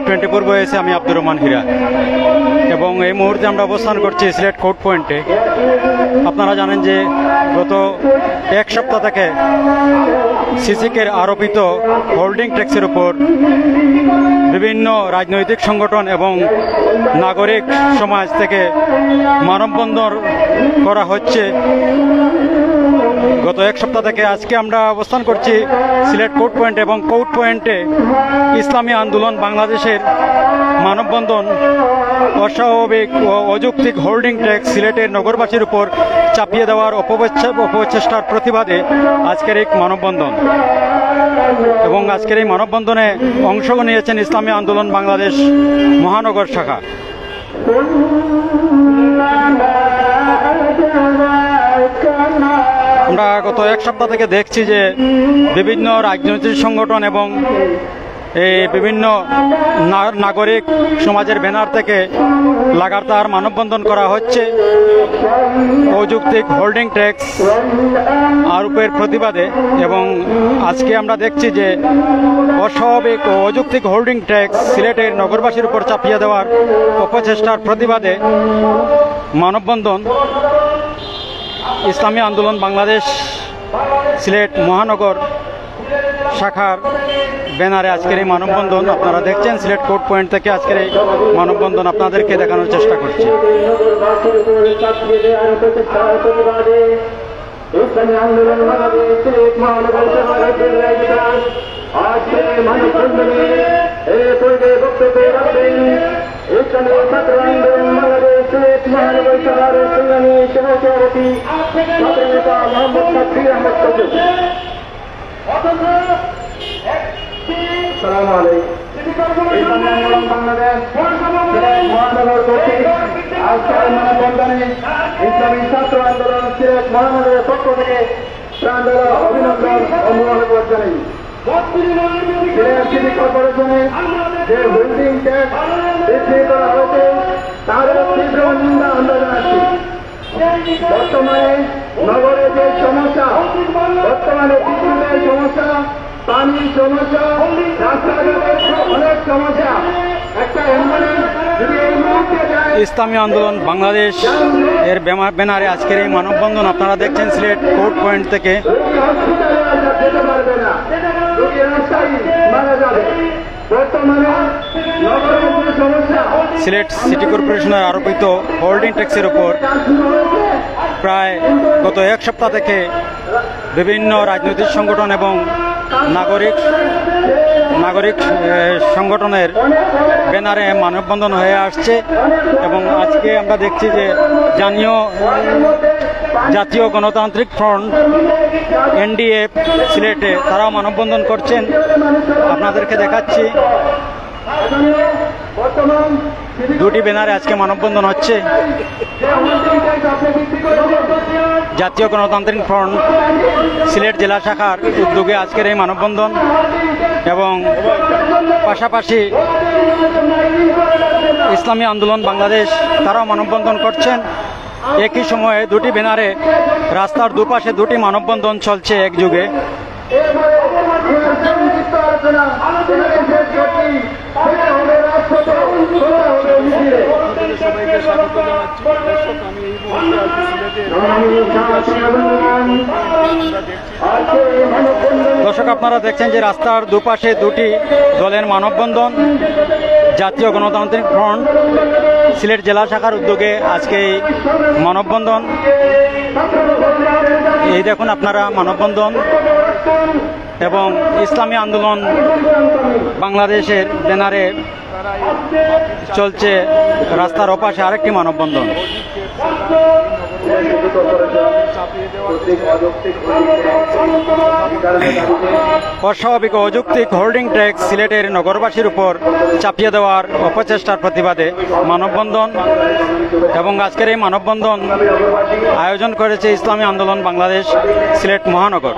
24 বয়সে আমি আব্দুর রহমান হীরা এবং এই মুহূর্তে আমরা অবস্থান করছি সিলেট কোর্ট পয়েন্টে। আপনারা জানেন যে গত এক সপ্তাহ থেকে সিসিকের আরোপিত হোল্ডিং ট্যাক্সের উপর বিভিন্ন রাজনৈতিক সংগঠন এবং নাগরিক সমাজ থেকে মানববন্ধন করা হচ্ছে। গত এক সপ্তাহ থেকে আজকে আমরা অবস্থান করছি সিলেট কোর্ট পয়েন্ট এবং কোর্ট পয়েন্টে ইসলামী আন্দোলন বাংলাদেশের মানববন্ধন অস্বাভাবিক ও অযৌক্তিক হোল্ডিং ট্যাক্স সিলেটের নগরবাসীর উপর চাপিয়ে দেওয়ার অপচেষ্টার প্রতিবাদে আজকের এই মানববন্ধন। এবং আজকের এই মানববন্ধনে অংশ নিয়েছেন ইসলামী আন্দোলন বাংলাদেশ মহানগর শাখা। আমরা গত এক সপ্তাহ থেকে দেখছি যে বিভিন্ন রাজনৈতিক সংগঠন এবং এই বিভিন্ন নাগরিক সমাজের ব্যানার থেকে লাগাতার মানববন্ধন করা হচ্ছে অযৌক্তিক হোল্ডিং ট্যাক্স আরোপের প্রতিবাদে। এবং আজকে আমরা দেখছি যে অস্বাভাবিক ও অযৌক্তিক হোল্ডিং ট্যাক্স সিলেটের নগরবাসীর উপর চাপিয়ে দেওয়ার অপচেষ্টার প্রতিবাদে মানববন্ধন ইসলামী আন্দোলন বাংলাদেশ সিলেট মহানগর শাখার ব্যানারে আজকের এই মানববন্ধন আপনারা দেখছেন। সিলেট কোর্ট পয়েন্ট থেকে আজকের এই মানববন্ধন আপনাদেরকে দেখানোর চেষ্টা করছি। ইসলামী আন্দোলন বাংলাদেশ সিলেট মহানগর শাখার আজকের মানববন্ধনে এই পূর্বে বক্তব্য রাখবেন ইসলামী ছাত্র আন্দোলন বাংলাদেশ সিলেট মহানগর শাখার সংগ্রামী সভাপতি ছাত্রনেতা মোহাম্মদ সাব্বির আহমদ সজু। আসসালামু আলাইকুম। ইসলামী আন্দোলন বাংলাদেশ সিলেট মহানগর কর্তৃক আজকের মানববন্ধনে ইসলামী ছাত্র আন্দোলন সিলেট মহানগরের পক্ষ থেকে প্রাণঢালা অভিনন্দন ও মোবারকবাদ জানাই। সিলেট সিটি কর্পোরেশনে যে হোল্ডিং ট্যাক্স বৃদ্ধি করা হয়েছে তার তীব্র নিন্দা আমরা জানাচ্ছি। বর্তমানে নগরে যে সমস্যা, বর্তমানে বিদ্যুতের সমস্যা, পানির সমস্যা, রাস্তাঘাটের অনেক সমস্যা, একটা অ্যাম্বুলেন্স যদি এই মুহূর্তে যায়। ইসলামী আন্দোলন বাংলাদেশ এর ব্যানারে আজকের এই মানববন্ধন আপনারা দেখছেন সিলেট কোর্ট পয়েন্ট থেকে। যেতে পারবে না, রাস্তায় মারা যাবে। সিলেট সিটি কর্পোরেশনের আরোপিত হোল্ডিং ট্যাক্সের উপর প্রায় গত এক সপ্তাহ থেকে বিভিন্ন রাজনৈতিক সংগঠন এবং নাগরিক সংগঠনের ব্যানারে মানববন্ধন হয়ে আসছে। এবং আজকে আমরা দেখছি যে জাতীয় গণতান্ত্রিক ফ্রন্ট এনডিএফ সিলেটে তারাও মানববন্ধন করছেন। আপনাদেরকে দেখাচ্ছি দুটি ব্যানারে আজকে মানববন্ধন হচ্ছে। জাতীয় গণতান্ত্রিক ফ্রন্ট সিলেট জেলা শাখার উদ্যোগে আজকের এই মানববন্ধন এবং পাশাপাশি ইসলামী আন্দোলন বাংলাদেশ তারাও মানববন্ধন করছেন। একই সময়ে দুটি ব্যানারে রাস্তার দুপাশে দুটি মানববন্ধন চলছে একযোগে। দর্শক আপনারা দেখছেন যে রাস্তার দুপাশে দুটি দলের মানববন্ধন। জাতীয় গণতান্ত্রিক ফ্রন্ট সিলেট জেলা শাখার উদ্যোগে আজকে এই মানববন্ধন। এই দেখুন আপনারা মানববন্ধন এবং ইসলামী আন্দোলন বাংলাদেশের ব্যানারে চলছে রাস্তার ওপাশে আরেকটি মানববন্ধন। অস্বাভাবিক ও অযৌক্তিক হোল্ডিং ট্যাক্স সিলেটের নগরবাসীর উপর চাপিয়ে দেওয়ার অপচেষ্টার প্রতিবাদে মানববন্ধন। এবং আজকের এই মানববন্ধন আয়োজন করেছে ইসলামী আন্দোলন বাংলাদেশ সিলেট মহানগর।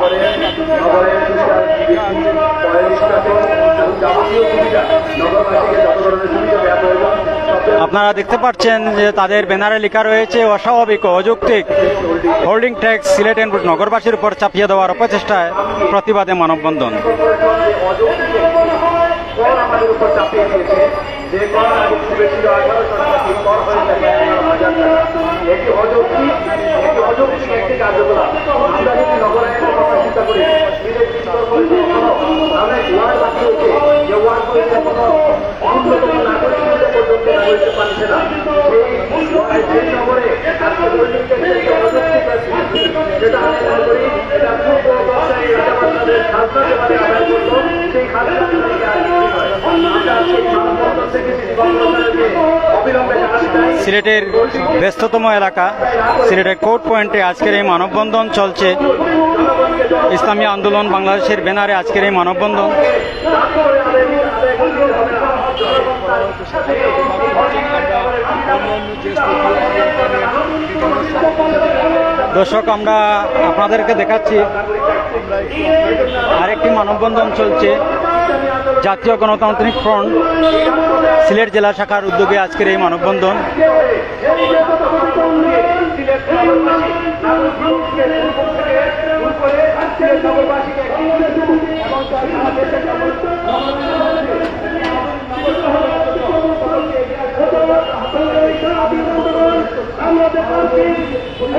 আপনারা দেখতে পাচ্ছেন যে তাদের ব্যানারে লেখা রয়েছে অস্বাভাবিক ও অযৌক্তিক হোল্ডিং ট্যাক্স সিলেটের নগরবাসীর উপর চাপিয়ে দেওয়ার অপচেষ্টায় প্রতিবাদে মানববন্ধন। আমাদের উপর চাপিয়ে দিয়েছে যে কর আগে ছিল 1800 টাকা, কর হয়ে থাকে 11,000 টাকা। এটি অযৌক্তিক একটি কার্যকলাপ। আমরা যদি নগরায়নের কথা চিন্তা করি, আমরা ওয়ার্ড বাকি হয়েছে যে ওয়ার্ডগুলিতে কোনো অন্তত নাগরিক পর্যন্ত নাগরিক পাচ্ছে না। সেই নগরে আজকে যেটা আমি মনে করি এটা পূর্ব ব্যবসায়ী রাজাবাসাদের খাজনা যেভাবে আদায় করতো সেই খাজনা সিলেটের ব্যস্ততম এলাকা সিলেটের কোর্ট পয়েন্টে আজকের এই মানববন্ধন চলছে। ইসলামী আন্দোলন বাংলাদেশের ব্যানারে আজকের এই মানববন্ধন। দর্শক, আমরা আপনাদেরকে দেখাচ্ছি আরেকটি মানববন্ধন চলছে। জাতীয় গণতান্ত্রিক ফ্রন্ট সিলেট জেলা শাখার উদ্যোগে আজকের এই মানববন্ধন। আমরা দেখছি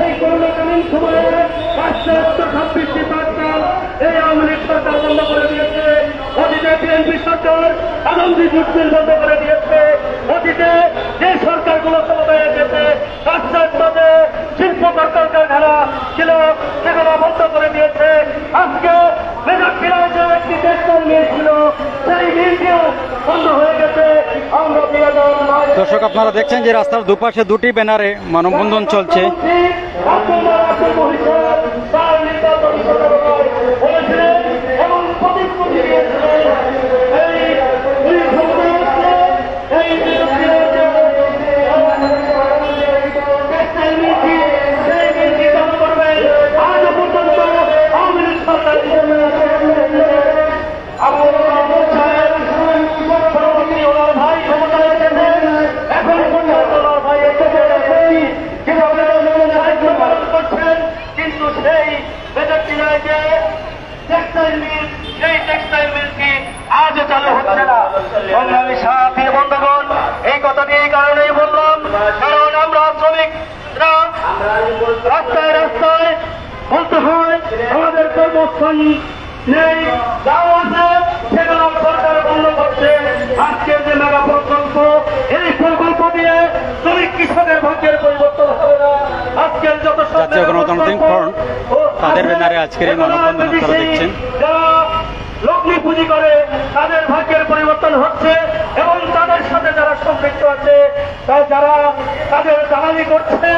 এই করোনাকালীন সময়ে 526টি সরকার এই আওয়ামী লীগ সরকার বন্ধ করে দিয়েছে, অতীতে বিএনপি সরকার আনন্দি যুদ্ধের বন্ধ করে দিয়েছে, অতীতে যে সরকারগুলো ক্ষমতায় গেছে পাশ্চাত্যে শিল্প কারখানা ছিল সেগুলো বন্ধ করে দিয়েছে। আজকে মেজাক্কিরায় যে একটি টেক্সটাইল মিল ছিল সেই মিলটিও বন্ধ হয়ে গেছে। আমরা দর্শক, আপনারা দেখছেন যে রাস্তার দুপাশে দুটি ব্যানারে মানববন্ধন চলছে। কিন্তু সেই বেজাক্কিরায় যে টেক্সটাইল মিল সেই টেক্সটাইল মিলটি আজও চালু হচ্ছে না। সংগ্রামী সাথী বন্ধুগণ, এই কথাটি এই কারণেই বললাম কারণ আমরা শ্রমিকরা রাস্তায় রাস্তায় বলতে হয় আমাদের কর্মস্থান নেই, যাও আছে সেগুলো সরকার বন্ধ করছে। আজকের যে মেগা প্রকল্প, এই প্রকল্প দিয়ে শ্রমিক কৃষকের ভাগ্যের পরিবর্তন হবে না। আজকের যত জাতীয় গণতান্ত্রিক ফ্রন্ট তাদের ব্যানারে আজকের এই মানববন্ধন আপনারা দেখছেন। যারা লগ্নি পুঁজি করে তাদের ভাগ্যের পরিবর্তন হচ্ছে এবং তাদের সাথে যারা সম্পৃক্ত আছে যারা তাদের দালালি করছে,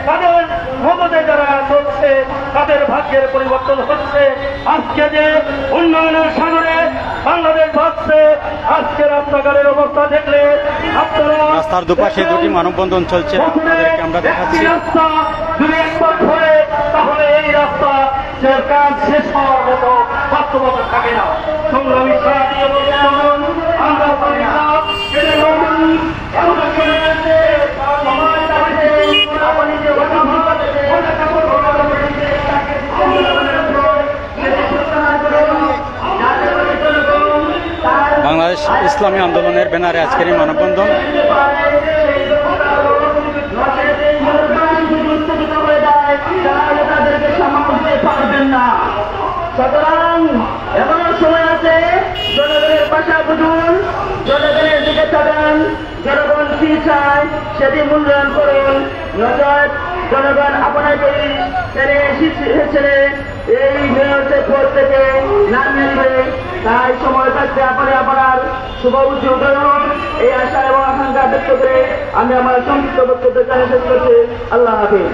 তাদের মদতে যারা চলছে তাদের ভাগ্যের পরিবর্তন হচ্ছে। আজকে যে উন্নয়নের সাগরে বাংলাদেশ ভাবছে, আজকে রাস্তাঘাটের অবস্থা দেখলে আপনারা রাস্তার দুপাশে দুটি মানববন্ধন চলছে, আপনাদেরকে আমরা দেখাচ্ছি। রাস্তা যদি একবার ধরে তাহলে এই রাস্তা যে কাজ শেষ হওয়ার মতো বাস্তবতা থাকে না। সংগ্রামী সাথী এবং আমরা পারি না বাংলাদেশ ইসলামী আন্দোলনের ব্যানারে আজকের এই মানববন্ধন। সুতরাং এমন সময় আছে, জনগণের পাশা বুঝুন, জনগণের দিকে তাকান, জনগণ কি চায় সেটি মূল্যায়ন করুন। নজর জনগণ আপনাকে ছেড়ে এই মেয়রদের পদ থেকে নামিয়ে দিবে। তাই সময় থাকতে আপনি আপনার শুভ উদ্যোগ করুন, এই আশা এবং আকাঙ্ক্ষা ব্যক্ত করে আমি আমার সংক্ষিপ্ত বক্তব্য জানিয়ে শেষ করছি। আল্লাহ হাফিজ।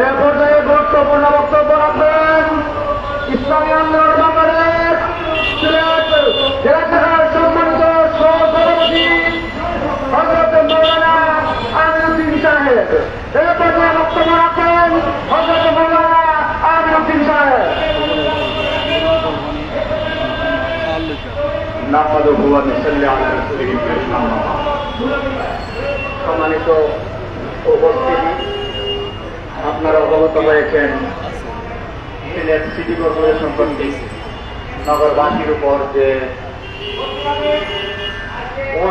এ পর্যায়ে গুরুত্বপূর্ণ বক্তব্য রাখবেন ইসলামী আন্দোলন বাংলাদেশ সিলেট জেলা শাখার সম্মানিত সভাপতি হযরত মাওলানা আমিনুদ্দিন সাহেব। এ পর্যায়ে বক্তব্য রাখবেন হযরত মাওলানা আমিনুদ্দিন সাহেব। সম্মানিত উপস্থিতি, আপনারা অবগত হয়েছেন সিলেট সিটি কর্পোরেশন কর্তৃক নগরবাসীর উপর যে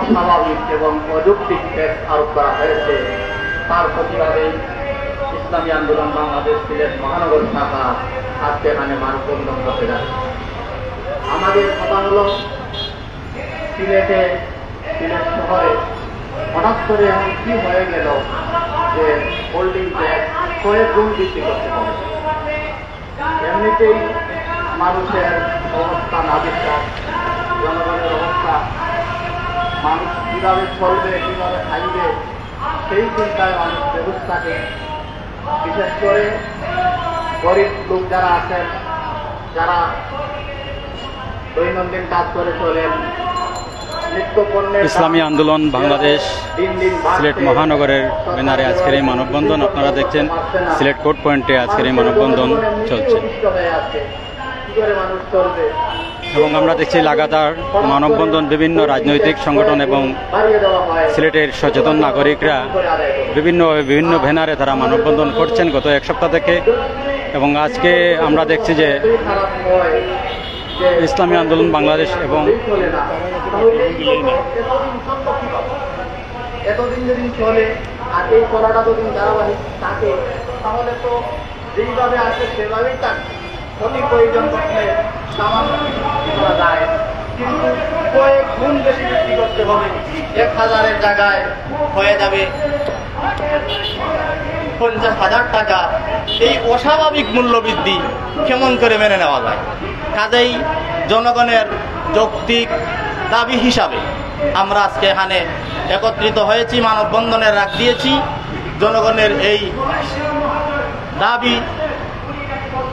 অস্বাভাবিক এবং অযৌক্তিক ট্যাক্স আরোপ করা হয়েছে, তার প্রতিবাদে ইসলামী আন্দোলন বাংলাদেশ সিলেট মহানগর শাখা আজকে এখানে মানববন্ধন করতে যাচ্ছে। আমাদের কথা হল, সিলেট শহরে হঠাৎ করে এখন কি হয়ে গেল যে হোল্ডিং ট্যাক্স কয়েক গুণ বৃদ্ধি করতে হবে। এমনিতেই মানুষের অবস্থা নাবিকতা, জনগণের অবস্থা, মানুষ কীভাবে চলবে, কীভাবে খাইবে, সেই চিন্তায় মানুষ ব্যবস্থাকে, বিশেষ করে গরিব লোক যারা আছেন, যারা দৈনন্দিন কাজ করে চলেন, ইসলামী আন্দোলন বাংলাদেশ সিলেট মহানগরের ব্যানারে আজকের এই মানববন্ধন আপনারা দেখছেন। সিলেট কোর্ট পয়েন্টে আজকের এই মানববন্ধন চলছে এবং আমরা দেখছি লাগাতার মানববন্ধন বিভিন্ন রাজনৈতিক সংগঠন এবং সিলেটের সচেতন নাগরিকরা বিভিন্ন ব্যানারে তারা মানববন্ধন করছেন গত এক সপ্তাহ থেকে। এবং আজকে আমরা দেখছি যে ইসলামী আন্দোলন বাংলাদেশ এবং এতদিন যদি চলে আর এই চলাটা যদি ধারাবাহিক থাকে, তাহলে তো যেইভাবে আছে সেভাবেই থাকে। অতি প্রয়োজন করলে সামান্য করা যায়, কিন্তু কয়েক গুণ বেশি বৃদ্ধি করতে হবে। 1000-এর জায়গায় হয়ে যাবে 50,000 টাকা। এই অস্বাভাবিক মূল্যবৃদ্ধি কেমন করে মেনে নেওয়া যায়? কাজেই জনগণের যৌক্তিক দাবি হিসাবে আমরা আজকে এখানে একত্রিত হয়েছি, মানববন্ধনের ডাক দিয়েছি। জনগণের এই দাবি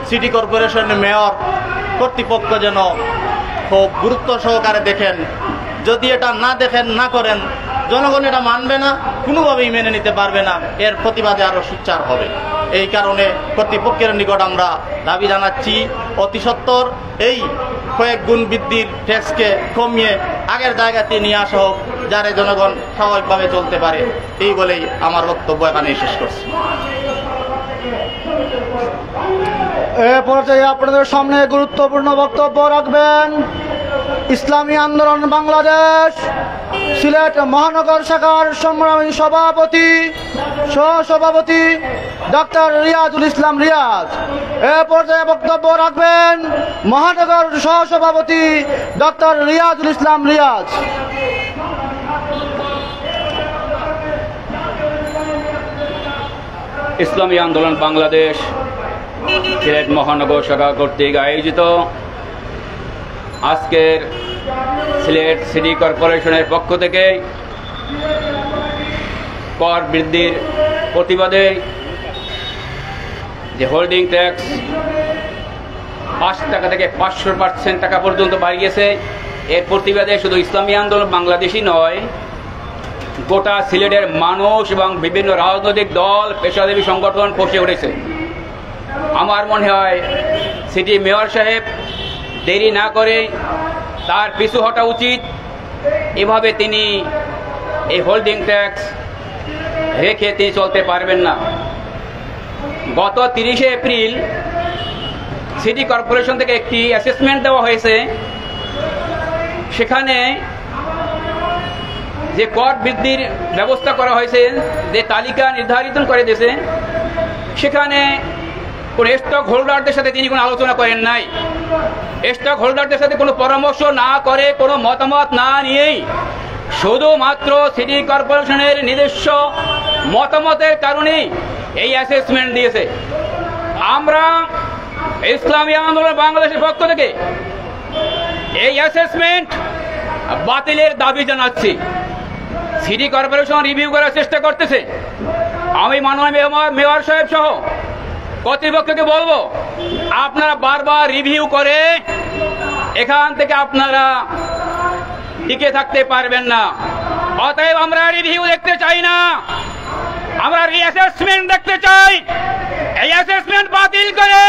সিটি কর্পোরেশনের মেয়র কর্তৃপক্ষ যেন খুব গুরুত্ব সহকারে দেখেন। যদি এটা না দেখেন, না করেন, জনগণ এটা মানবে না, কোনোভাবেই মেনে নিতে পারবে না, এর প্রতিবাদে আরও সোচ্চার হবে। এই কারণে কর্তৃপক্ষের নিকট আমরা দাবি জানাচ্ছি অতি সত্বর এই কয়েক গুণ বৃদ্ধির ট্যাক্সকে কমিয়ে আগের জায়গাতে নিয়ে আসা হোক, যাতে জনগণ স্বাভাবিকভাবে চলতে পারে। এই বলেই আমার বক্তব্য এখানে শেষ করছি। এ পর্যায়ে আপনাদের সামনে গুরুত্বপূর্ণ বক্তব্য রাখবেন ইসলামী আন্দোলন বাংলাদেশ সিলেট মহানগর শাখার সংগ্রামী সভাপতি সহসভাপতি ডক্টর রিয়াজুল ইসলাম রিয়াজ। এ পর্যায়ে বক্তব্য রাখবেন মহানগর সহসভাপতি ডক্টর রিয়াজুল ইসলাম রিয়াজ। ইসলামী আন্দোলন বাংলাদেশ সিলেট মহানগর শাখা কর্তৃক আয়োজিত আজকের সিলেট সিটি কর্পোরেশনের পক্ষ থেকে কর বৃদ্ধির প্রতিবাদে যে হোল্ডিং ট্যাক্স 5 টাকা থেকে 500% টাকা পর্যন্ত বাড়িয়েছে, এর প্রতিবাদে শুধু ইসলামী আন্দোলন বাংলাদেশই নয়, গোটা সিলেটের মানুষ এবং বিভিন্ন রাজনৈতিক দল, পেশাজীবী সংগঠন ফসে উঠেছে। আমার মনে হয় সিটি মেয়র সাহেব দেরি না করে তার পিছু হটা উচিত। এভাবে তিনি এই হোল্ডিং ট্যাক্স রেখে তিনি চলতে পারবেন না। গত 30শে এপ্রিল সিটি কর্পোরেশন থেকে একটি অ্যাসেসমেন্ট দেওয়া হয়েছে। সেখানে যে কর বৃদ্ধির ব্যবস্থা করা হয়েছে, যে তালিকা নির্ধারিত করে দিয়েছে, সেখানে কোন স্টক হোল্ডারদের সাথে তিনি কোনো আলোচনা করেন নাই। স্টক হোল্ডারদের সাথে কোনো পরামর্শ না করে, কোনো মতামত না নিয়েই শুধুমাত্র সিটি কর্পোরেশনের নিজস্ব মতামতের কারণেই এই অ্যাসেসমেন্ট দিয়েছে। আমরা ইসলামী আন্দোলন বাংলাদেশের পক্ষ থেকে এই অ্যাসেসমেন্ট বাতিলের দাবি জানাচ্ছি। সিটি কর্পোরেশন রিভিউ করার চেষ্টা করতেছে। আমি মাননীয় মেয়র সাহেব সহ কর্তৃপক্ষকে বলবো, আপনারা বারবার রিভিউ করে এখান থেকে আপনারা টিকে থাকতে পারবেন না। অতএব আমরা রিভিউ দেখতে চাই না, আমরা রিঅ্যাসেসমেন্ট দেখতে চাই। এই অ্যাসেসমেন্ট বাতিল করে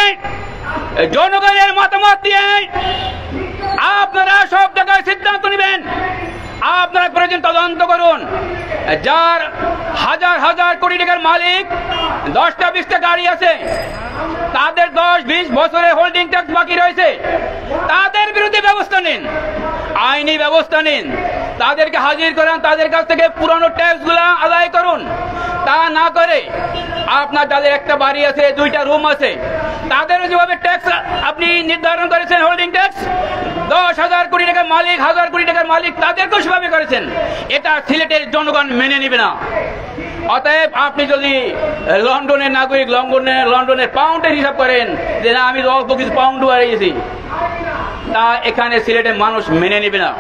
জনগণের মতামত দিয়ে আপনারা সব জায়গায় সিদ্ধান্ত নেবেন। আপনারা প্রয়োজন তদন্ত করুন। যার হাজার হাজার কোটি টাকার মালিক, 10টা 20টা গাড়ি আছে, তাদের 10-20 বছরে হোল্ডিং ট্যাক্স বাকি রয়েছে, তাদের বিরুদ্ধে ব্যবস্থা নিন। আইনি ব্যবস্থা নিন, তাদেরকে হাজির করেন, তাদের কাছ থেকে পুরনো ট্যাক্সগুলো আদায় করুন। তা না করে আপনার যাদের একটা বাড়ি আছে, 2টা রুম আছে, তাদের যেভাবে ট্যাক্স আপনি নির্ধারণ করেছেন, হোল্ডিং ট্যাক্স 10,000 কোটি টাকার মালিক, 1,000 কোটি টাকার মালিক, তাদেরকেও সেভাবে করেছেন। এটা সিলেটের জনগণ মেনে নেবে না। অতএব আপনি যদি লন্ডনের নাগরিক, লন্ডনের পাউন্ডের হিসাব করেন যে না আমি অল্প কিছু পাউন্ড বাড়িয়েছি, তা এখানে সিলেটের মানুষ মেনে নেবে না।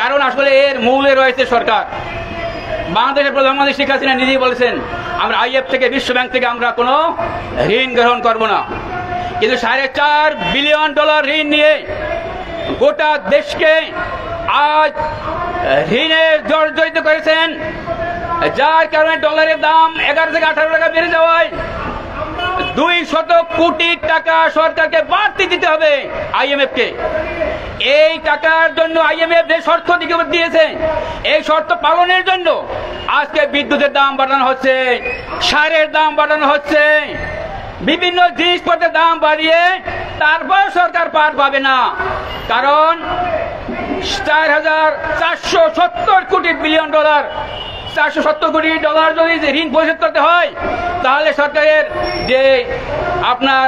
কারণ আসলে এর মূলে রয়েছে সরকার। বাংলাদেশের প্রধানমন্ত্রী শেখ হাসিনা নিজেই বলেছেন আমরা IMF থেকে, বিশ্ব ব্যাংক থেকে আমরা কোনো ঋণ গ্রহণ করব না। কিন্তু $4.5 বিলিয়ন ঋণ নিয়ে গোটা দেশকে আজ ঋণে জর্জরিত করেছেন, যার কারণে ডলারের দাম 11 থেকে 18 টাকা বেড়ে যাওয়ায় 200 কোটি টাকা সরকারকে বাড়তি দিতে হবে IMF কে। এই টাকার জন্য IMF যে শর্ত দিয়েছে, এই শর্ত পালনের জন্য আজকে বিদ্যুতের দাম বাড়ানো হচ্ছে, সারের দাম বাড়ানো হচ্ছে, বিভিন্ন জিনিসপত্রের দাম বাড়িয়ে তারপর সরকার পার পাবে না। কারণ 4,470 কোটি বিলিয়ন ডলার, 470 কোটি ডলার যদি ঋণ পরিশোধ করতে হয়, তাহলে সরকারের যে আপনার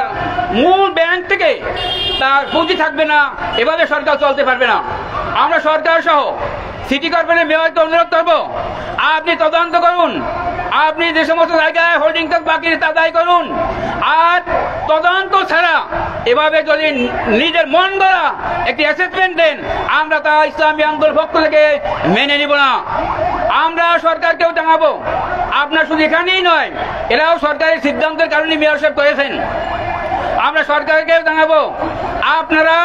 মূল ব্যাংক থেকে তার পুঁজি থাকবে না, এভাবে সরকার চলতে পারবে না। আমরা সরকার সহ সিটি কর্পোরেশনের মেয়রকে অনুরোধ করব, আপনি তদন্ত করুন, আপনি যে সমস্ত জায়গায় হোল্ডিং ট্যাক্স বাকি আদায় করুন। আর তদন্ত ছাড়া এভাবে যদি নিজের মন গড়া একটি অ্যাসেসমেন্ট দেন, আমরা তা ইসলামী আন্দোলনের পক্ষ থেকে মেনে নিব না। আমরা সরকারকেও জানাবো, আপনার শুধু এখানেই নয়, এরাও সরকারের সিদ্ধান্তের কারণে মেয়র সাহেব করেছেন। আমরা সরকারকেও জানাবো, আপনারা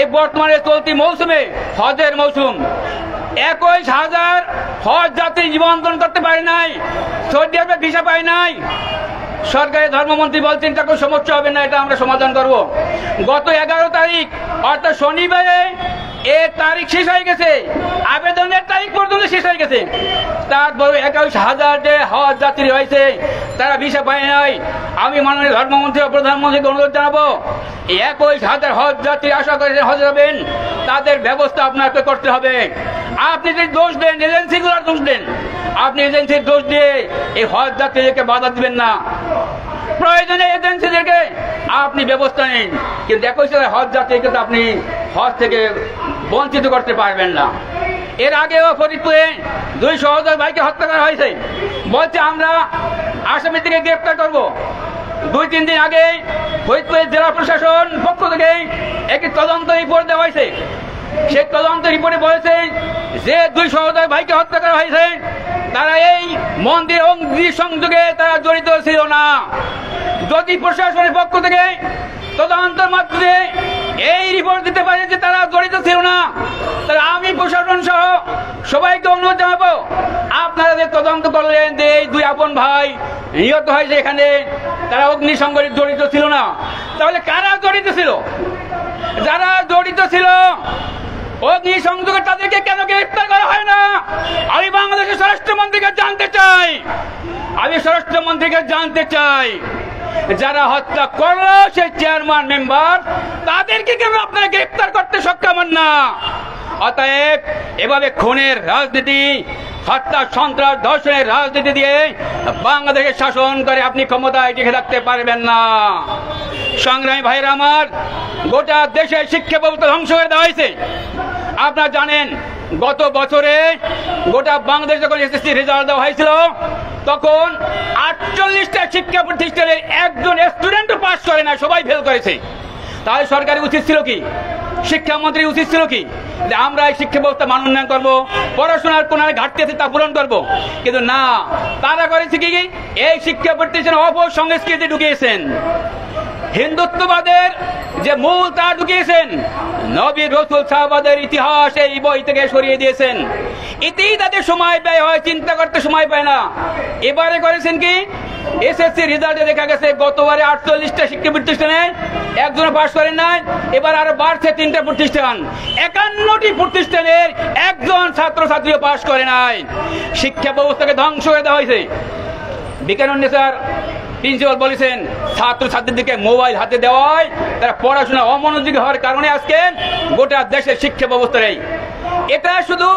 এই বর্তমানে চলতি মৌসুমে, হজের মৌসুম, 21,000 হজ যাত্রী জীবনযাপন করতে পারে নাই, সৌদি আরবে ভিসা পায় নাই। সরকারের ধর্মমন্ত্রী বলছেন তা কোনো সমস্যা হবে না, এটা আমরা সমাধান করব। গত 11 তারিখ অর্থাৎ শনিবারে এর তারিখ শেষ হয়ে গেছে, আবেদনের তারিখ পর্যন্ত শেষ হয়ে গেছে। তারপরে 21,000 যে হজ যাত্রী হয়েছে তারা ভিসা পায় নাই। আমি মাননীয় ধর্মমন্ত্রী ও প্রধানমন্ত্রীকে অনুরোধ জানাবো, এই 21,000 হজ যাত্রী আশা করে হজ যাবেন, তাদের ব্যবস্থা আপনাকে করতে হবে। আপনি যদি দোষ দেন, এজেন্সিগুলোর দোষ দেন, আপনি এজেন্সির দোষ দিয়ে এই হজ যাত্রীদেরকে বাধা দিবেন না। প্রয়োজনে এজেন্সিদেরকে আপনি ব্যবস্থা নিন, কিন্তু 21,000 হজ যাত্রীকে তো আপনি হজ থেকে বঞ্চিত করতে পারবেন না। এর আগেও ফরিদপুরে 2 সহোদর ভাইকে হত্যা করা হয়েছে, বলছে আমরা আসামি থেকে গ্রেপ্তার করব। 2-3 দিন আগে ফরিদপুরের জেলা প্রশাসন পক্ষ থেকে একটি তদন্ত রিপোর্ট দেওয়া হয়েছে। সেই তদন্ত রিপোর্টে বলেছে যে 2 সহোদর ভাইকে হত্যা করা হয়েছে তারা এই মন্দির অগ্নি সংযোগে তারা জড়িত ছিল না। যদি প্রশাসনের পক্ষ থেকে তদন্তের মাধ্যমে এই রিপোর্ট দিতে পারে যে তারা জড়িত ছিল না, তাহলে আমি প্রশাসন সহ সবাইকে অনুরোধ জানাবো, আপনারা যে তদন্ত করলেন যে এই 2 আপন ভাই নিহত হয়েছে এখানে, তারা অগ্নি সংযোগে জড়িত ছিল না, তাহলে কারা জড়িত ছিল? যারা জড়িত ছিল অগ্নি সংযোগে তাদেরকে কেন গ্রেফতার করা হয় না? আমি বাংলাদেশের স্বরাষ্ট্রমন্ত্রীকে জানতে চাই, যারা হত্যা করলো সেই চেয়ারম্যান মেম্বার, তাদেরকে কেন আপনারা গ্রেফতার করতে সক্ষম হন না? অতএব এভাবে খুনের রাজনীতি, হত্যা, সন্ত্রাস, ধর্ষণের রাজনীতি দিয়ে বাংলাদেশের শাসন করে আপনি ক্ষমতায় টিকে থাকতে পারবেন না। সংগ্রামী ভাইরা আমার, গোটা দেশের শিক্ষা ব্যবস্থা ধ্বংস করে দেওয়া হয়েছে। আপনারা জানেন গত বছরে গোটা বাংলাদেশ যখন SSC রেজাল্ট দেওয়া হয়েছিল, তখন 48টা শিক্ষা প্রতিষ্ঠানের একজন স্টুডেন্টও পাস করে না, সবাই ফেল করেছে। তাহলে সরকারের উচিত ছিল কি, শিক্ষামন্ত্রী উচিত ছিল কি, যে আমরা এই শিক্ষা ব্যবস্থা মান উন্নয়ন করবো, পড়াশোনার কোন ঘাটতি আছে তা পূরণ করবো। কিন্তু না, তারা করেছে কি, এই শিক্ষা প্রতিষ্ঠানে অপসংস্কৃতি ঢুকিয়েছেন, হিন্দুত্ববাদের যে মূল তা ঢুকিয়েছেন, নবী রাসূল সাহাবাদের ইতিহাস এই বই থেকে সরিয়ে দিয়েছেন। এতেই তাদের সময় ব্যয় হয়, চিন্তা করতে সময় পায় না। এবারে করেছেন কি, SSC রেজাল্টে দেখা গেছে গতবারে 48টা শিক্ষা প্রতিষ্ঠানে একজনও পাশ করেন নাই, এবার আরো বাড়ছে 3টা প্রতিষ্ঠান, 51টি প্রতিষ্ঠানের একজন ছাত্রছাত্রীও পাশ করে নাই। শিক্ষা ব্যবস্থাকে ধ্বংস করে দেওয়া হয়েছে। বিজ্ঞানন্বেষার প্রিন্সিপাল বলেছেন ছাত্রছাত্রীদেরকে মোবাইল হাতে দেওয়ায় তারা পড়াশোনা অমনোযোগী হওয়ার কারণে আজকে গোটা দেশের শিক্ষা ব্যবস্থা নেই। এটা শুধু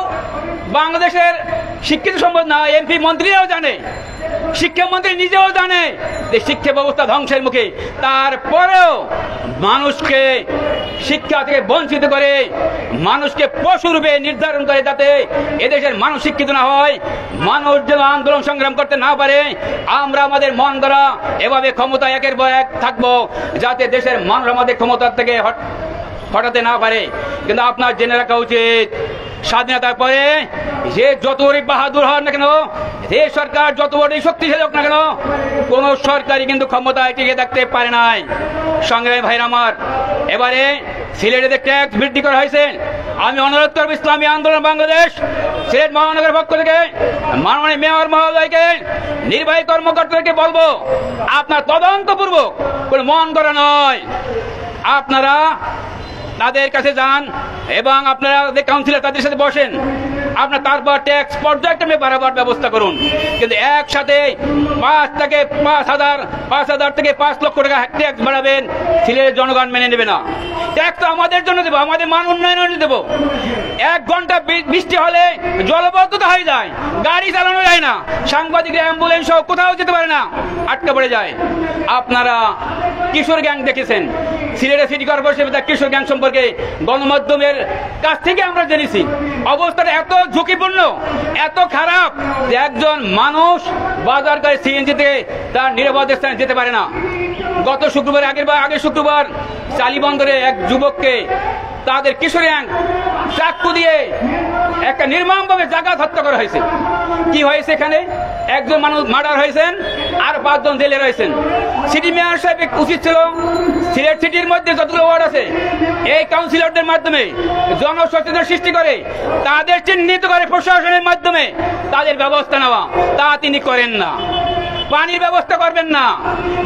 বাংলাদেশের শিক্ষিত সম্পদ না, এমপি মন্ত্রীরাও জানে, শিক্ষামন্ত্রী নিজেও জানে যে শিক্ষা ব্যবস্থা ধ্বংসের মুখে। তারপরেও মানুষকে শিক্ষা থেকে বঞ্চিত করে, মানুষকে পশুরূপে নির্ধারণ করে, যাতে এদেশের মানুষ শিক্ষিত না হয়, মানুষ যেন আন্দোলন সংগ্রাম করতে না পারে। আমরা আমাদের মন দ্বারা এভাবে ক্ষমতা একের পর এক থাকবো, যাতে দেশের মানুষ আমাদের ক্ষমতার থেকে হটাতে না পারে। কিন্তু আপনার জেনে রাখা উচিত, স্বাধীনতার পরে যে যত বড়ই বাহাদুর হন না কেন, যে সরকার যত বড়ই শক্তিশালী হোক না কেন, কোন সরকারই কিন্তু ক্ষমতায় টিকে থাকতে পারে নাই। সংগ্রামী ভাইরা আমার, এবারে সিলেটে ট্যাক্স বৃদ্ধি করা হয়েছে। আমি অনুরোধ করব ইসলামী আন্দোলন বাংলাদেশ সিলেট মহানগরের পক্ষ থেকে মাননীয় মেয়র মহোদয়কে, নির্বাহী কর্মকর্তাদেরকে বলবো, আপনার তদন্তপূর্বক কোনো মন করা নয়, আপনারা তাদের কাছে যান এবং আপনারা যে কাউন্সিলর তাদের সাথে বসেন, আপনার তারপর ট্যাক্স পর্যায়ক্রমে বাড়াবার ব্যবস্থা করুন। কিন্তু একসাথে 5,000 থেকে 5 লক্ষ টাকা ট্যাক্স বাড়াবেন, সিলেটের জনগণ মেনে নেবে না। ট্যাক্স তো আমাদের জন্য দেবো, আমাদের মান উন্নয়নের দেবো। 1 ঘন্টা বৃষ্টি হলে জলবদ্ধতা হয়ে যায়, গাড়ি চালানো যায় না, সাংবাদিক অ্যাম্বুলেন্স সহ কোথাও যেতে পারে না, আটকা পড়ে যায়। আপনারা কিশোর গ্যাং দেখেছেন, সিলেটের সিটি কর্পোরেশনের কিশোর গ্যাং সম্পর্কে গণমাধ্যমের কাছ থেকে আমরা জেনেছি। অবস্থাটা এত ঝুঁকিপূর্ণ, এত খারাপ যে একজন মানুষ বাজার করে সিএনজিতে তার নিরাপদ স্থানে যেতে পারে না। গত শুক্রবার, আগের শুক্রবার চালিবন্দরে এক যুবককে তাদের কিশোর গ্যাং চাকু দিয়ে একটা নির্মমভাবে জায়গা হত্যা করা হয়েছে। কি হয়েছে এখানে? একজন মানুষ মার্ডার হয়েছেন আর 5 জন জেলে রয়েছেন। সিটি মেয়র সাহেব উচিত ছিল সিলেট সিটির মধ্যে যতগুলো ওয়ার্ড আছে এই কাউন্সিলরদের মাধ্যমে জনসচেতনতা সৃষ্টি করে, তাদের চিহ্নিত করে প্রশাসনের মাধ্যমে তাদের ব্যবস্থা নেওয়া, তা তিনি করেন না। পানির ব্যবস্থা করবেন না,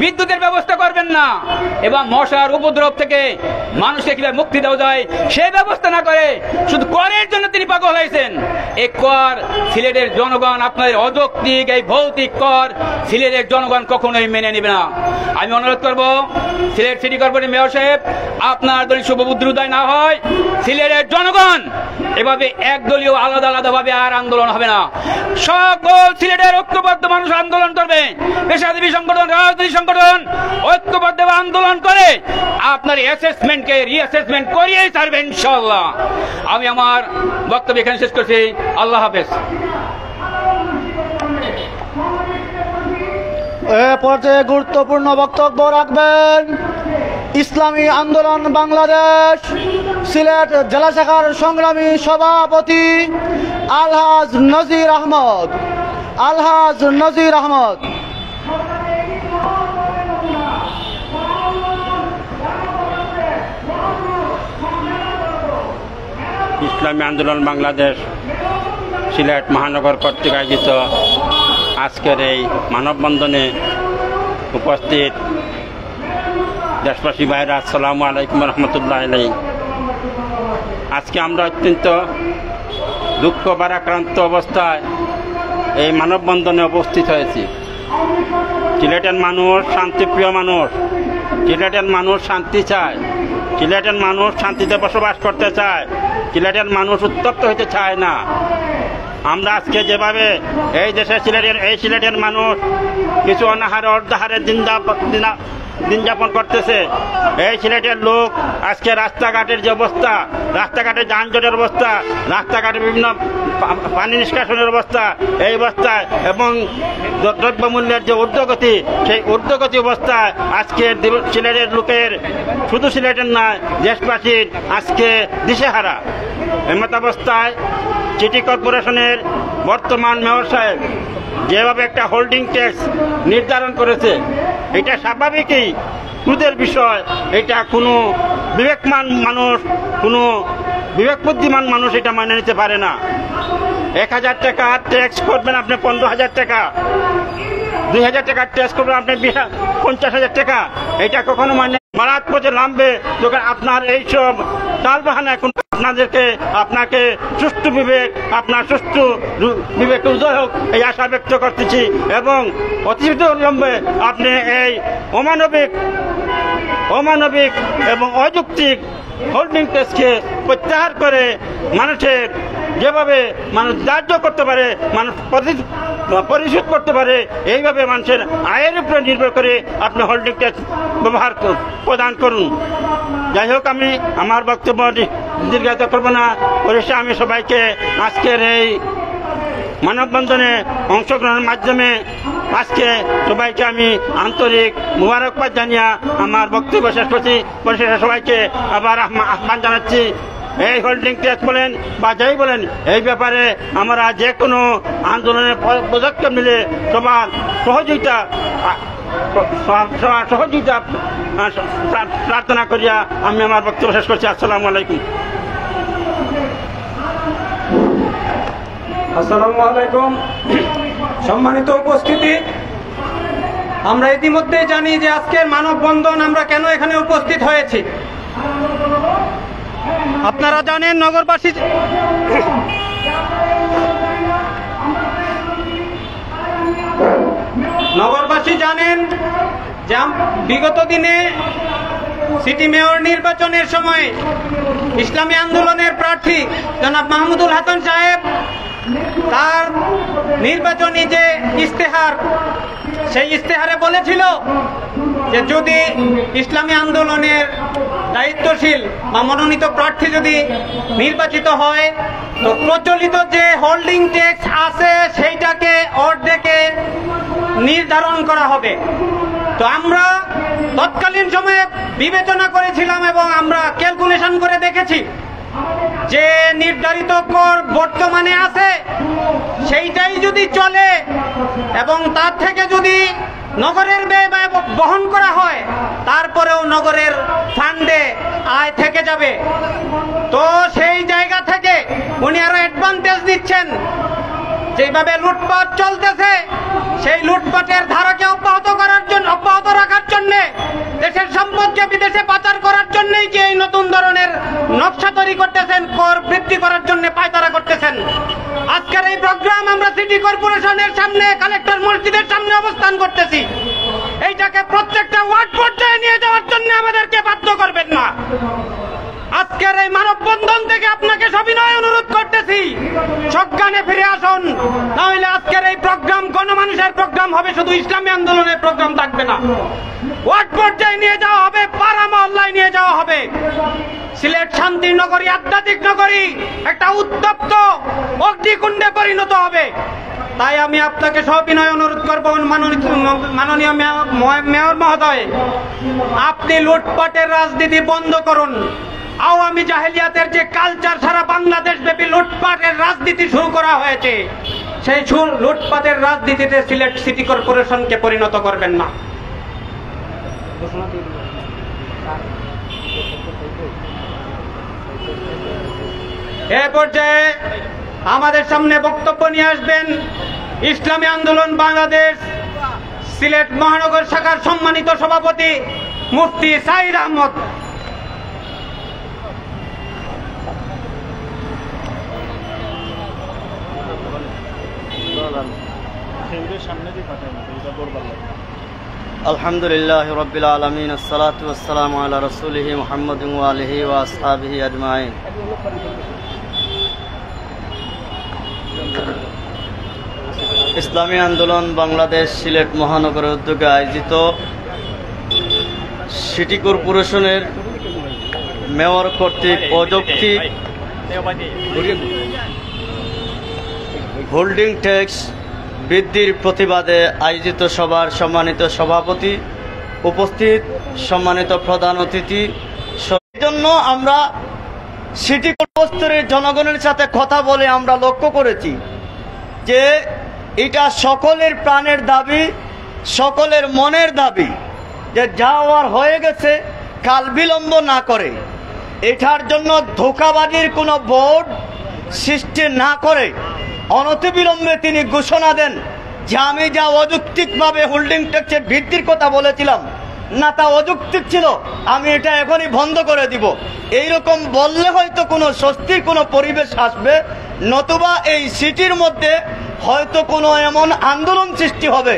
বিদ্যুতের ব্যবস্থা করবেন না, এবং মশার উপদ্রব থেকে মানুষকে কিভাবে মুক্তি দেওয়া যায় সেই ব্যবস্থা না করে শুধু করের জন্য তিনি পাগল হয়েছেন। এই কর সিলেটের জনগণ, আপনাদের অযৌক্তিক এই ভৌতিক কর সিলেটের জনগণ কখনোই মেনে নেবে না। আমি অনুরোধ করব সিলেট সিটি কর্পোরেশন মেয়র সাহেব, আপনার যদি শুভবুদ্ধির উদয় না হয়, সিলেটের জনগণ এভাবে একদলীয় আলাদা আলাদাভাবে আর আন্দোলন হবে না। সকল সিলেটের ঐক্যবদ্ধ মানুষ আন্দোলন করবে, পেশাজীবী সংগঠন, রাজনৈতিক সংগঠন ঐক্যবদ্ধ আন্দোলন করে আপনার অ্যাসেসমেন্টকে রিঅ্যাসেসমেন্ট করিয়েই ছাড়বে ইনশাআল্লাহ। আমি আমার বক্তব্য এখানে শেষ করছি। আল্লাহ হাফেজ। এ পর্যায়ে গুরুত্বপূর্ণ বক্তব্য রাখবেন ইসলামী আন্দোলন বাংলাদেশ সিলেট জেলা শাখার সংগ্রামী সভাপতি আলহাজ নজির আহমদ। ইসলামী আন্দোলন বাংলাদেশ সিলেট মহানগর কর্তৃক আয়োজিত আজকের এই মানববন্ধনে উপস্থিত দেশবাসী ভাইরা, আসসালামু আলাইকুম রহমতুল্লাহ আলাইহি। আজকে আমরা অত্যন্ত দুঃখ ভারাক্রান্ত অবস্থায় এই মানববন্ধনে উপস্থিত হয়েছি। সিলেটের মানুষ শান্তিপ্রিয় মানুষ, সিলেটের মানুষ শান্তি চায়, সিলেটের মানুষ শান্তিতে বসবাস করতে চায়, সিলেটের মানুষ উত্তপ্ত হতে চায় না। আমরা আজকে যেভাবে এই দেশে সিলেটের মানুষ কিছু অনাহারে অর্ধাহারে দিন যাপন করতেছে, এই সিলেটের লোক আজকে রাস্তাঘাটের যে অবস্থা, রাস্তাঘাটে যানজটের অবস্থা, রাস্তাঘাটে বিভিন্ন পানি নিষ্কাশনের অবস্থা, এই অবস্থায় এবং দ্রব্যমূল্যের যে ঊর্ধ্বগতি, সেই ঊর্ধ্বগতি অবস্থায় আজকে সিলেটের লোকের, শুধু সিলেটের নয় দেশবাসীর আজকে দিশেহারা। এমতাবস্থায় সিটি কর্পোরেশনের বর্তমান মেয়র সাহেব যেভাবে একটা হোল্ডিং ট্যাক্স নির্ধারণ করেছে, এটা স্বাভাবিকই ক্রোধের বিষয়। এটা কোনো বিবেকমান মানুষ, কোনো বিবেকবুদ্ধিমান মানুষ এটা মেনে নিতে পারে না। 1,000 টাকা ট্যাক্স করবেন আপনি 15,000 টাকা, 2,000 টাকার ট্যাক্স করবেন আপনি 50,000 টাকা, এটা কখনো মানে মারাত পর্যন্ত নামবে যখন আপনার এইসব তাল বাহানা। এখন আপনাকে সুষ্ঠু বিবেক, আপনার সুষ্ঠু বিবেকের উদয় হোক এই আশা ব্যক্ত করতেছি, এবং অতি অবিলম্বে আপনি এই অমানবিক এবং অযৌক্তিক হোল্ডিং ট্যাক্সকে প্রত্যাহার করে মানুষের যেভাবে মানুষ ধার্য করতে পারে, মানুষ পরিশোধ করতে পারে, এইভাবে মানুষের আয়ের উপরে নির্ভর করে আপনি হোল্ডিং ট্যাক্স প্রদান করুন। যাই হোক, আমি আমার বক্তব্য দীর্ঘায়িত করব না। পরিশেষে আমি সবাইকে আজকের এই মানববন্ধনে অংশগ্রহণের মাধ্যমে আজকে সবাইকে আমি আন্তরিক মুবারকবাদ জানিয়ে আমার বক্তব্য শেষ করছি। পরিশেষে সবাইকে আবার আহ্বান জানাচ্ছি, এই হোল্ডিং ট্যাক্স বলেন বা যাই বলেন, এই ব্যাপারে আমরা যে কোনো আন্দোলনের পদক্ষেপ নিলে সবার সহযোগিতা প্রার্থনা করিয়া আমি আমার বক্তব্য শেষ করছি। আসসালামু আলাইকুম। আসসালামু আলাইকুম। সম্মানিত উপস্থিতি, আমরা ইতিমধ্যে জানি যে আজকের মানববন্ধন আমরা কেন এখানে উপস্থিত হয়েছি। আপনারা জানেন, নগরবাসী জানেন যে বিগত দিনে সিটি মেয়র নির্বাচনের সময় ইসলামী আন্দোলনের প্রার্থী জনাব মাহমুদুল হাসান সাহেব তার নির্বাচনী যে ইশতেহার, সেই ইশতেহারে বলেছিল যে যদি ইসলামী আন্দোলনের দায়িত্বশীল বা মনোনীত প্রার্থী যদি নির্বাচিত হয় তো প্রচলিত যে হোল্ডিং ট্যাক্স আছে সেইটাকে অর্ধেকে নির্ধারণ করা হবে। তো আমরা তৎকালীন সময়ে বিবেচনা করেছিলাম এবং আমরা ক্যালকুলেশন করে দেখেছি যে নির্ধারিত কর বর্তমানে আছে সেইটাই যদি চলে এবং তার থেকে যদি নগরের ব্যয় বহন করা হয় তারপরেও নগরের ফান্ডে আয় থেকে যাবে। তো সেই জায়গা থেকে উনি আরো অ্যাডভান্টেজ দিচ্ছেন। যেভাবে লুটপাট চলতেছে সেই লুটপাটের ধারাকে অব্যাহত রাখার জন্য, দেশের সম্পদকে বিদেশে পাচার করার জন্যই কি এই নতুন ধরনের নকশা তৈরি করতেছেন, কর বৃদ্ধি করার জন্য পায়তারা করতেছেন। আজকের এই প্রোগ্রাম আমরা সিটি কর্পোরেশনের সামনে, কালেক্টর মসজিদের সামনে অবস্থান করতেছি। এইটাকে প্রত্যেকটা ওয়ার্ড পর্যায়ে নিয়ে যাওয়ার জন্য আমাদেরকে বাধ্য করবেন না। আজকের এই মানববন্ধন থেকে আপনাকে সবিনয় অনুরোধ করতেছি, সজ্ঞানে ফিরে আসুন, নাহলে আজকের এই প্রোগ্রাম গণমানুষের প্রোগ্রাম হবে, শুধু ইসলামী আন্দোলনের প্রোগ্রাম থাকবে না। ওয়ার্ড পর্যায়ে নিয়ে যাওয়া হবে, পাড়া মহল্লায় নিয়ে যাওয়া হবে। সিলেট শান্তির নগরী, আধ্যাত্মিক নগরী একটা উত্তপ্ত অগ্নিকুণ্ডে পরিণত হবে। তাই আমি আপনাকে সবিনয় অনুরোধ করব, মাননীয় মেয়র মহোদয়, আপনি লুটপাটের রাজনীতি বন্ধ করুন। আওয়ামী জাহেলিয়াতের যে কালচার, সারা বাংলাদেশ ব্যাপী লুটপাটের রাজনীতি শুরু করা হয়েছে, সেই লুটপাটের রাজনীতিতে সিলেট সিটি কর্পোরেশনকে পরিণত করবেন না। এ পর্যায়ে আমাদের সামনে বক্তব্য নিয়ে আসবেন ইসলামী আন্দোলন বাংলাদেশ সিলেট মহানগর শাখার সম্মানিত সভাপতি মুফতি সাইদ আহমদ। আলহামদুলিল্লাহ রাব্বিল আলামিন, আসসালাতু ওয়াসসালামু আলা রাসূলিহি মুহাম্মাদিন ওয়া আলিহি ওয়া আসহাবিহি আজমাইন। ইসলামী আন্দোলন বাংলাদেশ সিলেট মহানগরের উদ্যোগে আয়োজিত সিটি কর্পোরেশনের মেয়র কর্তৃক অযৌক্তিক হোল্ডিং ট্যাক্স বৃদ্ধির প্রতিবাদে আয়োজিত সভার সম্মানিত সভাপতি, উপস্থিত সম্মানিত প্রধান অতিথি, সেই জন্য আমরা সিটি কর্পোরেশনের জনগণের সাথে কথা বলে আমরা লক্ষ্য করেছি যে এটা সকলের প্রাণের দাবি, সকলের মনের দাবি যে যা হওয়ার হয়ে গেছে কাল বিলম্ব না করে এটার জন্য ধোঁকাবাজির কোনো বোর্ড সৃষ্টি না করে অনতিবিলম্বে তিনি ঘোষণা দেন যে আমি যা অযৌক্তিকভাবে হোল্ডিং ট্যাক্সের বৃদ্ধির কথা বলেছিলাম না, তা অযৌক্তিক ছিল, আমি এটা এখনই বন্ধ করে দিব। এইরকম বললে হয়তো কোনো স্বস্তির কোনো পরিবেশ আসবে, নতুবা এই সিটির মধ্যে হয়তো কোনো এমন আন্দোলন সৃষ্টি হবে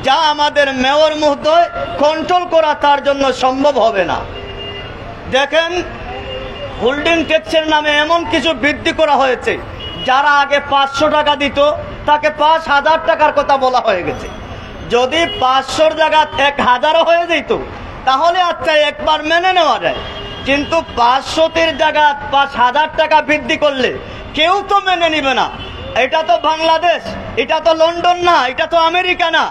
যা আমাদের মেয়র মহোদয় কন্ট্রোল করা তার জন্য সম্ভব হবে না। দেখেন, হোল্ডিং ট্যাক্সের নামে এমন কিছু বৃদ্ধি করা হয়েছে যারা আগে 500 টাকা দিত তাকে 5000 টাকার কথা বলা হয়ে গেছে। যদি 500-র জায়গা 1000 হয়ে যেত তাহলে আচ্ছা একবার মেনে নেওয়া যায়, কিন্তু 500-র জায়গা 5000 টাকা বৃদ্ধি করলে কেউ তো মেনে নিবে না। এটা তো বাংলাদেশ, এটা তো লন্ডন না, এটা তো আমেরিকা না।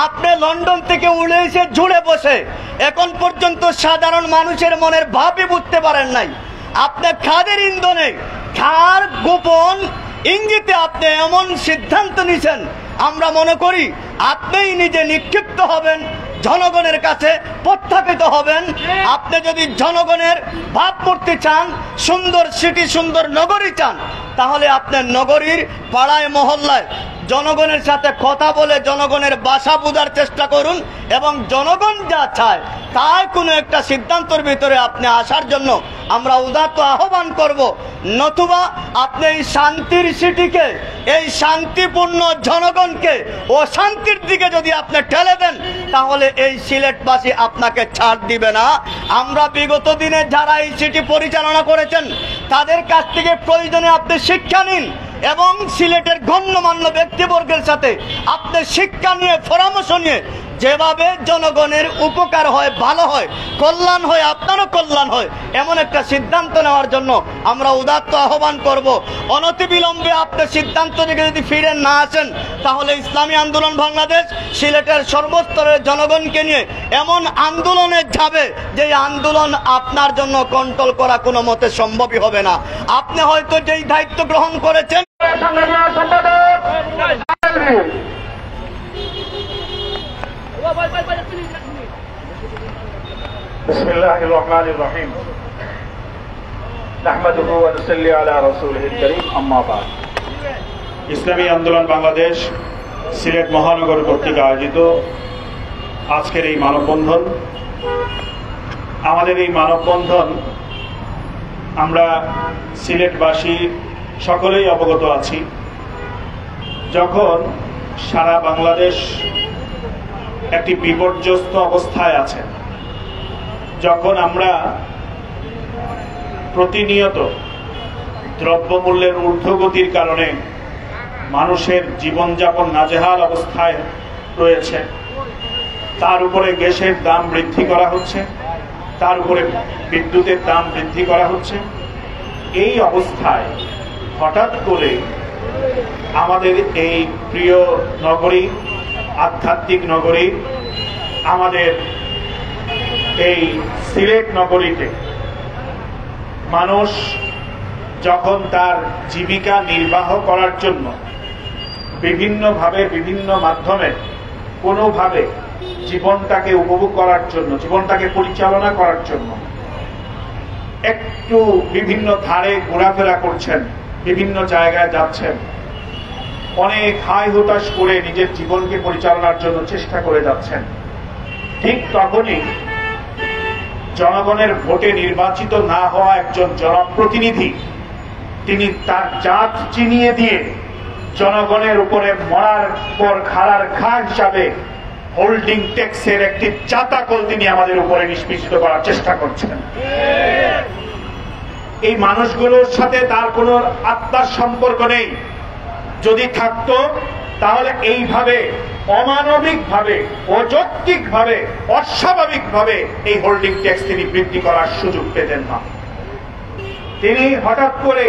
আপনি লন্ডন থেকে উড়ে এসে জুড়ে বসে এখন পর্যন্ত সাধারণ মানুষের মনের ভাবই বুঝতে পারেন নাই। আপনি খাদের ইন্ধনে খার গোপন ইঙ্গিতে আপনি এমন সিদ্ধান্ত নিছেন, আমরা মনে করি আপনিই নিজে নিক্ষিপ্ত হবেন, জনগণের কাছে প্রত্যাপিত হবেন। আপনি যদি জনগণের ভাবমূর্তি চান, সুন্দর সিটি, সুন্দর নগরী চান, তাহলে আপনার নগরীর পাড়ায় মহল্লায় জনগণের সাথে কথা বলে জনগণের ভাষা বোঝার চেষ্টা করুন এবং জনগণ যা চায় তাই কোনো একটা সিদ্ধান্তের ভিতরে আপনি আসার জন্য আমরা উদাত্ত আহ্বান করব। নতুবা আপনি এই শান্তির সিটিকে, এই শান্তিপূর্ণ জনগণকে অশান্তির দিকে যদি আপনি ঠেলে দেন তাহলে এই সিলেটবাসী আপনাকে ছাড় দিবে না। আমরা বিগত দিনে যারা এই সিটি পরিচালনা করেছেন তাদের কাছ থেকে প্রয়োজনে আপনি শিক্ষা নিন এবং সিলেটের গণ্যমান্য ব্যক্তিবর্গের সাথে আপনি শিক্ষা নিয়ে, পরামর্শ নিয়ে যেভাবে জনগণের উপকার হয়, ভালো হয়, কল্যাণ হয়, আপনারও কল্যাণ হয়, এমন একটা সিদ্ধান্ত নেওয়ার জন্য আমরা উদাত্ত আহ্বান করব। অনতিবিলম্বে আপনি সিদ্ধান্ত থেকে যদি ফিরে না আসেন তাহলে ইসলামী আন্দোলন বাংলাদেশ সিলেটের সর্বস্তরের জনগণকে নিয়ে এমন আন্দোলনে যাবে যে আন্দোলন আপনার জন্য কন্ট্রোল করা কোনো মতে সম্ভবই হবে না। আপনি হয়তো যেই দায়িত্ব গ্রহণ করেছেন বিসমিল্লাহির রহমানির রহিম নাহমাদুহু ওয়া নুসাল্লি আলা রাসূলিহিল কারীম আম্মা বাদ। ইসলামী আন্দোলন বাংলাদেশ সিলেট মহানগর কর্তৃক আয়োজিত আজকের এই মানববন্ধন, আমাদের এই মানববন্ধন আমরা সিলেটবাসী সকলেই অবগত আছি। যখন সারা বাংলাদেশ একটি বিপর্যস্ত অবস্থায় আছে, যখন আমরা প্রতিনিয়ত দ্রব্যমূল্যের ঊর্ধ্বগতির কারণে মানুষের জীবনযাপন নাজেহাল অবস্থায় রয়েছে, তার উপরে গ্যাসের দাম বৃদ্ধি করা হচ্ছে, তার উপরে বিদ্যুতের দাম বৃদ্ধি করা হচ্ছে, এই অবস্থায় হঠাৎ করে আমাদের এই প্রিয় নগরী, আধ্যাত্মিক নগরী, আমাদের এই সিলেট নগরীতে মানুষ যখন তার জীবিকা নির্বাহ করার জন্য বিভিন্নভাবে, বিভিন্ন মাধ্যমে, কোনোভাবে জীবনটাকে উপভোগ করার জন্য, জীবনটাকে পরিচালনা করার জন্য একটু বিভিন্ন ধারে ঘোরাফেরা করছেন, বিভিন্ন জায়গায় যাচ্ছেন, অনেক হাই হতাশ করে নিজের জীবনকে পরিচালনার জন্য চেষ্টা করে যাচ্ছেন, ঠিক তখনই জনগণের ভোটে নির্বাচিত না হওয়া একজন জনপ্রতিনিধি তিনি তার জাত চিনিয়ে দিয়ে জনগণের উপরে মরার পর খাড়ার ঘা হিসাবে হোল্ডিং ট্যাক্সের একটি চাতাকল তিনি আমাদের উপরে নিষ্পেষিত করার চেষ্টা করছেন। এই মানুষগুলোর সাথে তার কোনো আত্মার সম্পর্ক নেই। যদি থাকতো তাহলে এইভাবে অমানবিকভাবে, অযৌক্তিকভাবে, অস্বাভাবিকভাবে এই হোল্ডিং ট্যাক্স তিনি বৃদ্ধি করার সুযোগ পেতেন না। তিনি হঠাৎ করে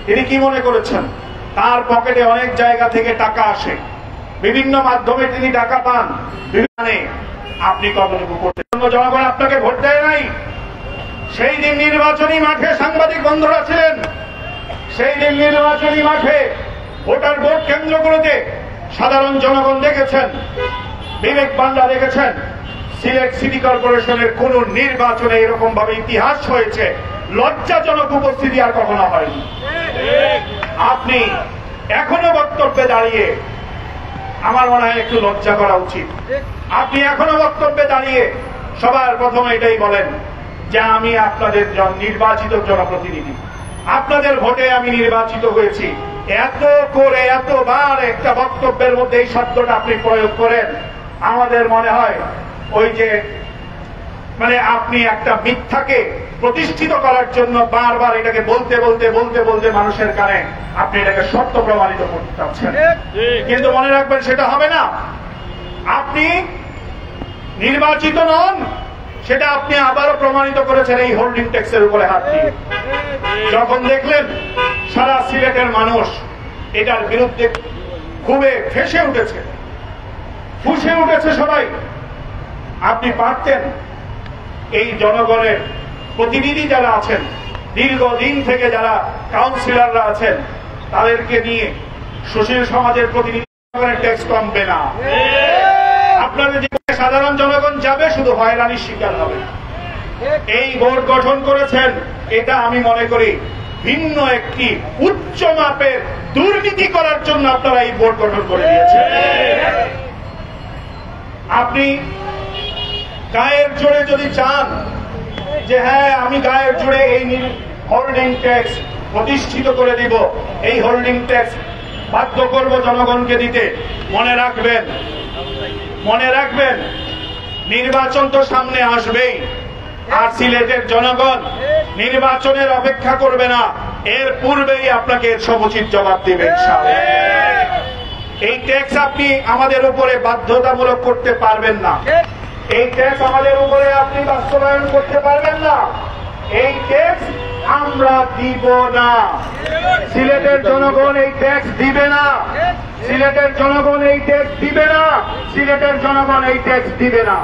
তিনি কি মনে করেছেন, তার পকেটে অনেক জায়গা থেকে টাকা আসে, বিভিন্ন মাধ্যমে তিনি টাকা পান, আপনি কতটুকু করতে জনগণ আপনাকে ভোট দেয় নাই। সেই দিন নির্বাচনী মাঠে সাংবাদিক বন্ধুরা ছিলেন, সেই দিন নির্বাচনী মাঠে ভোটার ভোট কেন্দ্রগুলোতে সাধারণ জনগণ দেখেছেন, বিবেক বান্ডা দেখেছেন, সিলেট সিটি কর্পোরেশনের কোন নির্বাচনে এরকম ভাবে ইতিহাস হয়েছে, লজ্জাজনক উপস্থিতি আর কখনো হয়নি। আপনি এখনো বক্তব্যে দাঁড়িয়ে, আমার মনে হয় একটু লজ্জা করা উচিত, আপনি এখনো বক্তব্যে দাঁড়িয়ে সবার প্রথমে এটাই বলেন যে আমি আপনাদের নির্বাচিত জনপ্রতিনিধি, আপনাদের ভোটে আমি নির্বাচিত হয়েছি। এত করে এতবার একটা বক্তব্যের মধ্যে এই শব্দটা আপনি প্রয়োগ করেন, আমাদের মনে হয় ওই যে আপনি একটা মিথ্যাকে প্রতিষ্ঠিত করার জন্য বারবার এটাকে বলতে বলতে বলতে বলতে মানুষের কানে আপনি এটাকে সত্য প্রমাণিত করতে চাচ্ছেন, কিন্তু মনে রাখবেন সেটা হবে না। আপনি নির্বাচিত নন, সেটা আপনি আবারও প্রমাণিত করেছেন এই হোল্ডিং ট্যাক্সের উপরে হাত দিয়ে। যখন দেখলেন সারা সিলেটের মানুষ এটার বিরুদ্ধে খুবই ফেসে উঠেছে, ফুঁসে উঠেছে সবাই, আপনি পারতেন এই জনগণের প্রতিনিধি যারা আছেন, দীর্ঘদিন থেকে যারা কাউন্সিলররা আছেন, তাদেরকে নিয়ে সুশীল সমাজের প্রতিনিধি ট্যাক্স কমবে না। আপনাদের যে সাধারণ জনগণ যাবে শুধু হয়রানির শিকার হবে। এই বোর্ড গঠন করেছেন, এটা আমি মনে করি ভিন্ন একটি উচ্চ মাপের দুর্নীতি করার জন্য আপনারা এই বোর্ড গঠন করে দিয়েছেন। আপনি গায়ের জোরে যদি চান যে হ্যাঁ আমি গায়ের জোরে এই হোল্ডিং ট্যাক্স প্রতিষ্ঠিত করে দিব, এই হোল্ডিং ট্যাক্স বাধ্য করব জনগণকে দিতে, মনে রাখবেন নির্বাচন তো সামনে আসবেই, আর সিলেটের জনগণ নির্বাচনের অপেক্ষা করবে না, এর পূর্বেই আপনাকে এর সমুচিত জবাব দিবে ইনশাআল্লাহ। এই ট্যাক্স আপনি আমাদের উপরে বাধ্যতামূলক করতে পারবেন না, এই ট্যাক্স আমাদের উপরে আপনি বাস্তবায়ন করতে পারবেন না, এই ট্যাক্স আমরা দিব না। সিলেটের জনগণ এই ট্যাক্স দিবে না, সিলেটের জনগণ এই ট্যাক্স দিবে না, সিলেটের জনগণ এই ট্যাক্স দিবে না।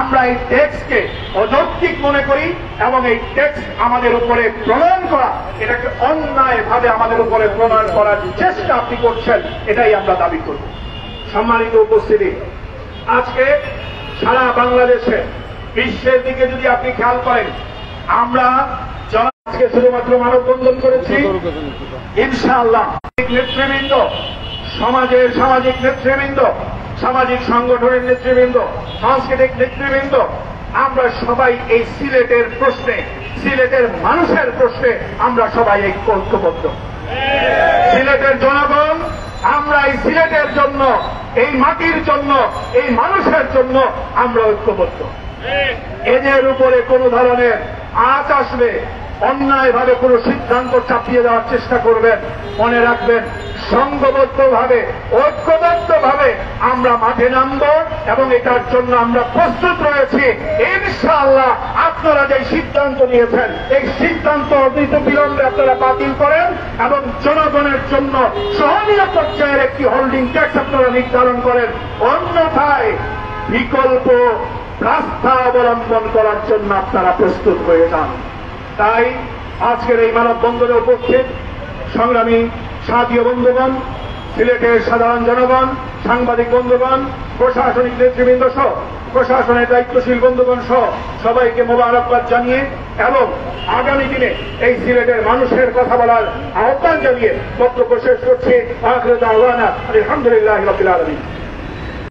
আমরা এই ট্যাক্সকে অযৌক্তিক মনে করি এবং এই ট্যাক্স আমাদের উপরে প্রণয়ন করা, এটাকে অন্যায় ভাবে আমাদের উপরে প্রণয়ন করার চেষ্টা আপনি করছেন, এটাই আমরা দাবি করি। সম্মানিত উপস্থিতি, আজকে সারা বাংলাদেশে বিশ্বের দিকে যদি আপনি খেয়াল করেন, আমরা আজকে শুধুমাত্র মানববন্ধন করেছি, ইনশাআল্লাহ নেতৃবৃন্দ, সামাজিক নেতৃবৃন্দ, সামাজিক সংগঠনের নেতৃবৃন্দ, সাংস্কৃতিক নেতৃবৃন্দ, আমরা সবাই এই সিলেটের প্রশ্নে, সিলেটের মানুষের প্রশ্নে আমরা সবাই ঐক্যবদ্ধ। সিলেটের জনগণ, আমরা এই সিলেটের জন্য, এই মাটির জন্য, এই মানুষের জন্য আমরা ঐক্যবদ্ধ। এদের উপরে কোন ধরনের আঁচ আসবে, অন্যায়ভাবে কোন সিদ্ধান্ত চাপিয়ে দেওয়ার চেষ্টা করবেন, মনে রাখবেন সংঘবদ্ধভাবে, ঐক্যবদ্ধভাবে আমরা মাঠে নামব এবং এটার জন্য আমরা প্রস্তুত রয়েছি। ইনশাআল্লাহ আপনারা যে সিদ্ধান্ত নিয়েছেন, এই সিদ্ধান্ত অতীত বিলম্বে আপনারা বাতিল করেন এবং জনগণের জন্য সহনীয় পর্যায়ের একটি হোল্ডিং ট্যাক্স আপনারা নির্ধারণ করেন, অন্যথায় বিকল্প রাস্তা অবলম্বন করার জন্য আপনারা প্রস্তুত হয়ে যান। তাই আজকের এই মানববন্ধনে উপস্থিত সংগ্রামী সাথী বন্ধুগণ, সিলেটের সাধারণ জনগণ, সাংবাদিক বন্ধুগণ, প্রশাসনিক নেতৃবৃন্দ সহ প্রশাসনের দায়িত্বশীল বন্ধুগণ সহ সবাইকে মোবারকবাদ জানিয়ে এবং আগামী দিনে এই সিলেটের মানুষের কথা বলার আহ্বান জানিয়ে বক্তব্য শেষ করছি। আখির দাওয়ানা আলহামদুলিল্লাহি রাব্বিল আলামিন।